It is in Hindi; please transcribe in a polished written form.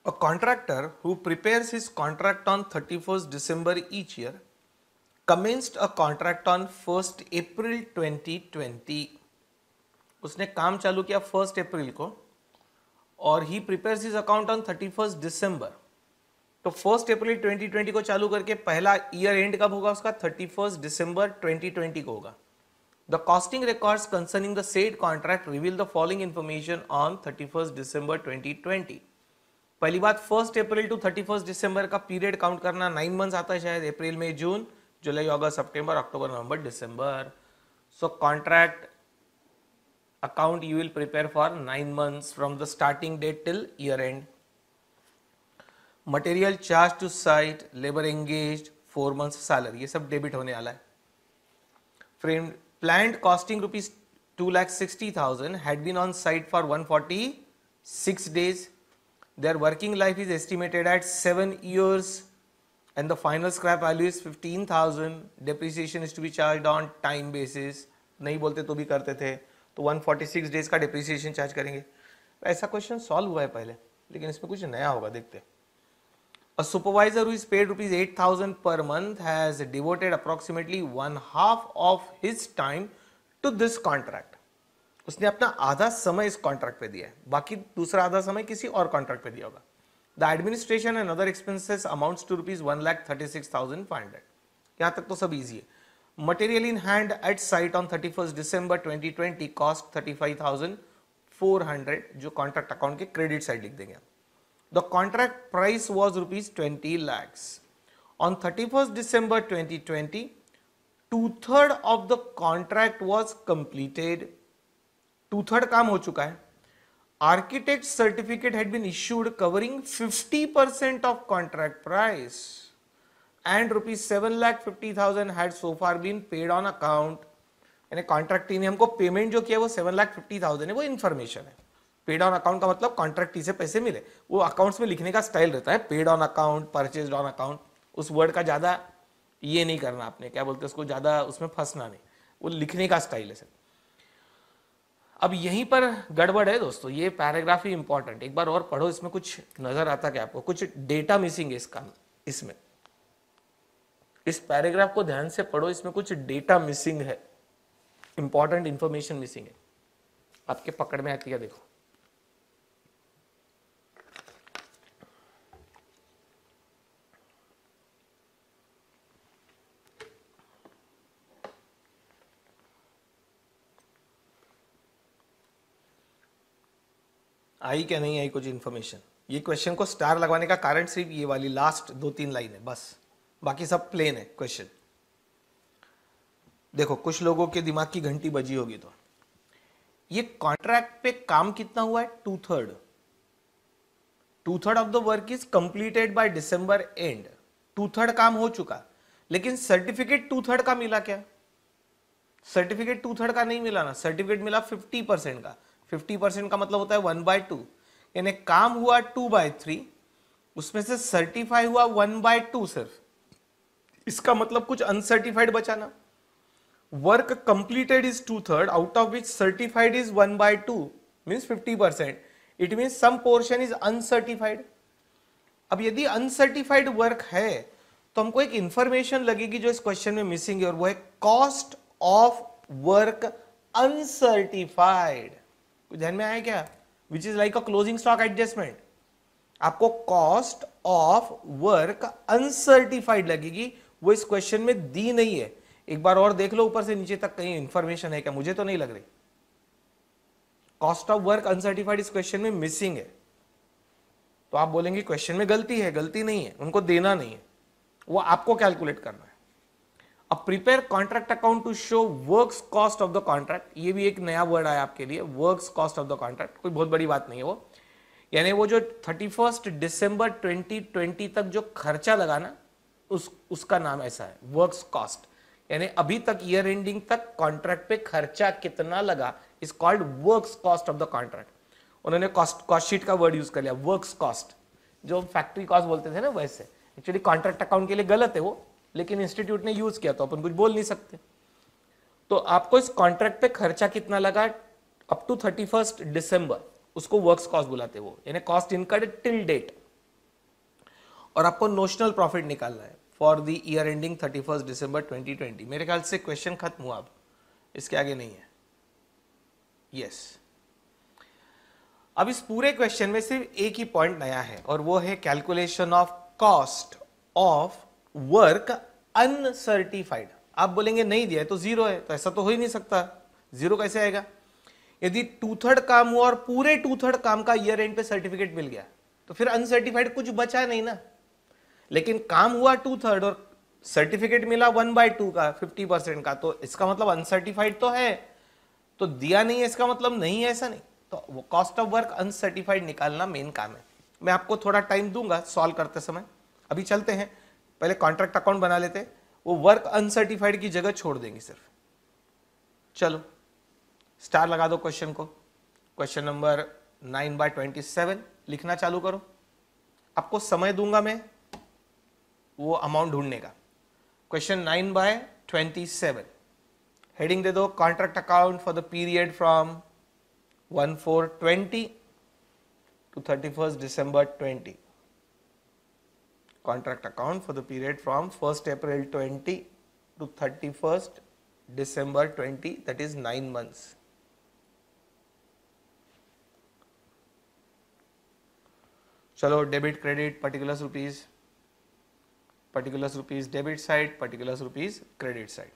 A contractor who prepares his contract on 31st December each year commenced a contract on 1st April 2020. उसने काम चालू किया 1st अप्रैल को और ही prepares his account on 31st December. तो 1st अप्रैल 2020 को चालू करके पहला ईयर एंड कब होगा उसका? 31st दिसंबर 2020 को होगा. The costing records concerning the said contract reveal the following information on 31st December 2020. पहली बात 1st अप्रैल टू 31st दिसंबर का पीरियड काउंट करना 9 मंथ्स आता है शायद. अप्रैल मई जून जुलाई अगस्त सितंबर अक्टूबर नवंबर दिसंबर. सो contract account you will prepare for 9 months from the starting date till year end. Material charged to site, labor engaged, 4 months salary, ये सब डेबिट होने वाला है. Framed planned costing rupees 2,60,000 had been on site for 146 days. Their working life is estimated at 7 years and the final scrap value is 15,000. Depreciation is to be charged on time basis. नहीं बोलते तो भी करते थे, तो 146 डेज का डिप्रिसिएशन चार्ज करेंगे. ऐसा क्वेश्चन सॉल्व हुआ है पहले, लेकिन इसमें कुछ नया होगा, देखते. A supervisor who is paid rupees 8,000 per month has devoted approximately 1/2 of his time to this contract. उसने अपना आधा समय इस कॉन्ट्रैक्ट पे दिया है, बाकी दूसरा आधा समय किसी और कॉन्ट्रैक्ट पे दिया होगा. The administration and other expenses amounts to rupees 1,36,500. यहां तक तो सब इजी है. Material in hand at site on 31st December 2020 cost 35,400 जो कॉन्ट्रैक्ट अकाउंट के क्रेडिट साइड लिख देंगे. The contract price was rupees 20 lakhs. On 31st December 2020, 2/3 of the contract was completed. 2/3 काम हो चुका है. Architect certificate had been issued covering 50% of contract price. And rupees 7,50,000 had so far been paid on account. यानी कॉन्ट्रैक्टी ने हमको पेमेंट जो किया वो 7,50,000 है, वो इन्फॉर्मेशन है. पेड ऑन अकाउंट का मतलब कॉन्ट्रैक्टी से पैसे मिले. वो अकाउंट्स में लिखने का स्टाइल रहता है, paid on account, purchased on account. उस वर्ड का ज्यादा ये नहीं करना आपने, क्या बोलते हैं उसको, ज्यादा उसमें फंसना नहीं, वो लिखने का स्टाइल है सर. अब यहीं पर गड़बड़ है दोस्तों, ये पैराग्राफ ही इंपॉर्टेंट. एक बार और पढ़ो, इसमें कुछ नजर आता क्या आपको? कुछ डेटा मिसिंग है इसका, इसमें इस पैराग्राफ को ध्यान से पढ़ो, इसमें कुछ डेटा मिसिंग है, इंपॉर्टेंट इंफॉर्मेशन मिसिंग है. आपके पकड़ में आती है, देखो. आई क्या नहीं आई कुछ इंफॉर्मेशन? ये क्वेश्चन को स्टार लगवाने का कारण सिर्फ ये वाली लास्ट 2-3 लाइन है बस, बाकी सब प्लेन है क्वेश्चन. देखो कुछ लोगों के दिमाग की घंटी बजी होगी. तो ये कॉन्ट्रैक्ट पे काम कितना हुआ है? 2/3 of the work is completed by December and. 2/3 काम हो चुका, लेकिन सर्टिफिकेट 2/3 का मिला क्या? सर्टिफिकेट 2/3 का नहीं मिला ना, सर्टिफिकेट मिला 50% का. 50% का मतलब होता है 1/2, यानी काम हुआ 2/3, उसमें से सर्टिफाई हुआ 1/2 सिर्फ. इसका मतलब कुछ अनसर्टिफाइड बचा ना. Work completed is 2/3 out of which certified is 1/2 means 50%. It means some portion is uncertified. अब यदि अनसर्टिफाइड वर्क है तो हमको एक इंफॉर्मेशन लगेगी जो इस क्वेश्चन में मिसिंग है, और वो है कॉस्ट ऑफ वर्क अनसर्टिफाइड. ध्यान में आया क्या? Which is like a closing stock adjustment. आपको कॉस्ट ऑफ वर्क अनसर्टिफाइड लगेगी, वो इस क्वेश्चन में दी नहीं है. एक बार और देख लो ऊपर से नीचे तक, कहीं इंफॉर्मेशन है क्या? मुझे तो नहीं लग रही. कॉस्ट ऑफ वर्क अनसर्टिफाइड इस क्वेश्चन में मिसिंग है. तो आप बोलेंगे क्वेश्चन में गलती है. गलती नहीं है, उनको देना नहीं है, वो आपको कैलकुलेट करना है. अब prepare contract account to show works cost of the contract. ये भी एक नया वर्ड आया आपके लिए, works cost of the contract. कोई बहुत बड़ी बात नहीं है वो, यानी वो जो 31st दिसंबर 2020 तक जो खर्चा लगा ना, उसका नाम ऐसा है, वर्क्स कॉस्ट. यानी अभी तक ईयर एंडिंग तक कॉन्ट्रैक्ट पे खर्चा कितना लगा is called works cost of the contract. उन्होंने कॉस्ट शीट का वर्ड यूज कर लिया, वर्क्स कॉस्ट. जो फैक्ट्री कॉस्ट बोलते थे ना, वैसे. एक्चुअली कॉन्ट्रैक्ट अकाउंट के लिए गलत है वो, लेकिन इंस्टीट्यूट ने यूज किया तो अपन कुछ बोल नहीं सकते. तो आपको इस कॉन्ट्रैक्ट पे खर्चा कितना लगा अप टू 31st दिसंबर, उसको वर्क्स कॉस्ट बुलाते वो, यानी कॉस्ट इनकर्ड टिल डेट. और आपको नोशनल प्रॉफिट निकालना है फॉर द ईयर एंडिंग 31 दिसंबर 2020। मेरे ख्याल से क्वेश्चन खत्म हुआ, अब इसके आगे नहीं है। यस अब इस पूरे क्वेश्चन में सिर्फ एक ही पॉइंट नया है और वो है calculation of cost of work uncertified. आप बोलेंगे नहीं दिया है तो जीरो है, तो ऐसा तो हो ही नहीं सकता, जीरो कैसे आएगा? यदि 2/3 काम हुआ और पूरे 2/3 काम का ईयर एंड पे सर्टिफिकेट मिल गया तो फिर अनसर्टिफाइड कुछ बचा नहीं ना। लेकिन काम हुआ 2/3 और सर्टिफिकेट मिला 1/2 का 50% का, तो इसका मतलब अनसर्टिफाइड तो है, तो दिया नहीं है इसका मतलब नहीं है, ऐसा नहीं। तो वो कॉस्ट ऑफ वर्क अनसर्टिफाइड निकालना मेन काम है। मैं आपको थोड़ा टाइम दूंगा सॉल्व करते समय, अभी चलते हैं पहले कॉन्ट्रैक्ट अकाउंट बना लेते हैं, वो वर्क अनसर्टिफाइड की जगह छोड़ देंगे सिर्फ। चलो स्टार लगा दो क्वेश्चन को। क्वेश्चन नंबर 9/27 लिखना चालू करो। आपको समय दूंगा मैं वो अमाउंट ढूंढने का। क्वेश्चन 9/27 हेडिंग दे दो contract account for the period from 1/4/20 to 31st December 20. Contract account for the period from 1st April 20 to 31st December 20, that is 9 months. चलो debit credit particulars rupees debit side, particulars rupees credit side.